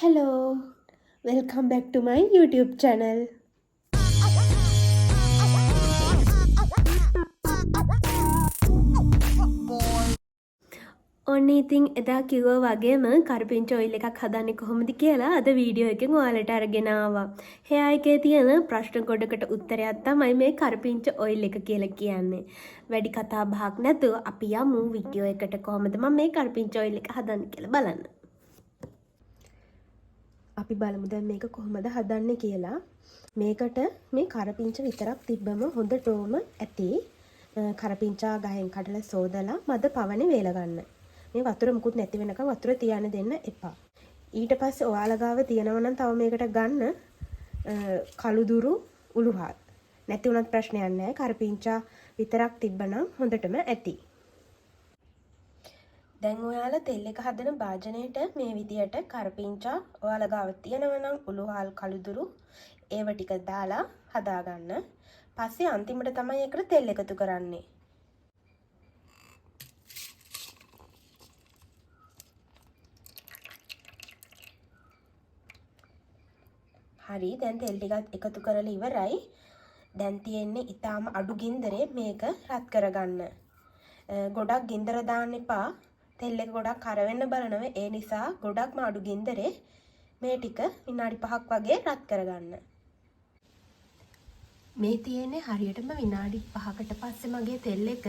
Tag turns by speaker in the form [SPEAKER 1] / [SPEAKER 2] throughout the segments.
[SPEAKER 1] Hello, welcome back to my YouTube channel. ඔන්න ඉතින් එදා කිව්වා වගේම කරපිංච ඔයිල් එකක් හදන්නේ කොහොමද කියලා අද වීඩියෝ එකෙන් ඔයාලට අරගෙන ආවා. එහා එකේ තියෙන ප්‍රශ්න ගොඩකට උත්තරයක් තමයි මේ කරපිංච ඔයිල් එක කියලා කියන්නේ. වැඩි කතා බහක් නැතුව අපි යමු වීඩියෝ එකට කොහොමද මම මේ කරපිංච ඔයිල් එක හදන්නේ කියලා බලන්න. අපි බලමු දැන් මේක කොහොමද හදන්නේ කියලා. මේකට මේ කරපිංච විතරක් තිබ්බම හොඳටම ඇති. කරපිංචා ගහෙන් කඩලා සෝදලා මද පවනේ වේල ගන්න. මේ වතුර මුකුත් නැති වෙනකන් වතුර තියන්න දෙන්න එපා. ඊට පස්සේ ඔයාලා ගාව තියෙනවා නම් තව මේකට ගන්න කළුදුරු උළුහල්. නැති වුණත් ප්‍රශ්නයක් නැහැ. කරපිංචා විතරක් තිබ්බනම් හොඳටම ඇති. දැන් ඔයාලා තෙල් එක හදන භාජනයට මේ විදියට කරපිංචා ඔයාලා ගාව තියෙනවා නම් උළුහල් කළුදුරු ඒව ටික දාලා හදාගන්න. පස්සේ අන්තිමට තමයි ඒකට තෙල් එකතු කරන්නේ. හරි දැන් තෙල් ටිකත් එකතු කරලා ඉවරයි. දැන් තියෙන්නේ ඊටාම අඩු ගින්දරේ මේක රත් කරගන්න. ගොඩක් ගින්දර දාන්න එපා. තෙල් එක ගොඩක් කර වෙන්න බලනවා. ඒ නිසා ගොඩක්ම අඩු ගින්දරේ මේ ටික විනාඩි 5ක් වගේ රත් කරගන්න. මේ තියෙන්නේ හරියටම විනාඩි 5කට පස්සේ මගේ තෙල් එක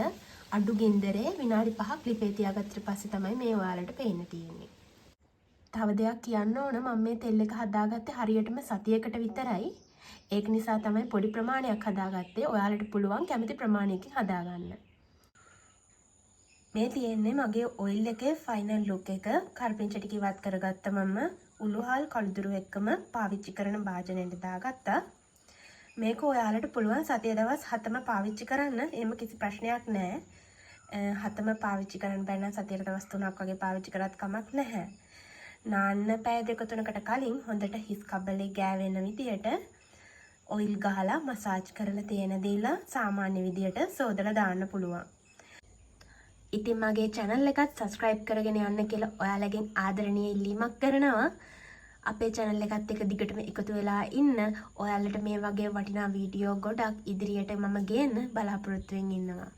[SPEAKER 1] අඩු ගින්දරේ විනාඩි 5ක් ලිපේ තියාගත්තට පස්සේ තමයි මේ ඔයාලට පේන්න තියෙන්නේ. තව දෙයක් කියන්න ඕන මම මේ තෙල් එක හදාගත්තේ හරියටම සතියකට විතරයි. ඒක නිසා තමයි පොඩි ප්‍රමාණයක් හදාගත්තේ. ඔයාලට පුළුවන් කැමති ප්‍රමාණයකින් හදාගන්න. මේ තියෙන්නේ මගේ ඔයිල් එකේ ෆයිනල් ලුක් එක. කරපිංච ටික ඉවත් කරගත්ත මම උළුහල් කළුදුරු එක්කම පාවිච්චි කරන භාජනයට දාගත්තා. මේක ඔයාලට පුළුවන් සතිය දවස් 7ම පාවිච්චි කරන්න. එහෙම කිසි ප්‍රශ්නයක් නැහැ. 7ම පාවිච්චි කරන්න බැරි නම් සතියට දවස් 3ක් වගේ පාවිච්චි කරත් කමක් නැහැ. නාන්න පැය 2-3කට කලින් හොඳට හිස් කබලේ ගෑවෙන විදියට ඔයිල් ගහලා මසාජ් කරලා තියෙන දීලා සාමාන්‍ය විදියට සෝදලා දාන්න පුළුවන්. ඉතින් මගේ channel එකත් subscribe කරගෙන යන්න කියලා ඔයාලගෙන් ආදරණීය ඉල්ලීමක් කරනවා. අපේ channel එකත් එක්ක දිගටම එකතු වෙලා ඉන්න. ඔයාලට මේ වගේ වටිනා වීඩියෝ ගොඩක් ඉදිරියට මම ගේන්න බලාපොරොත්තු වෙමින් ඉන්නවා.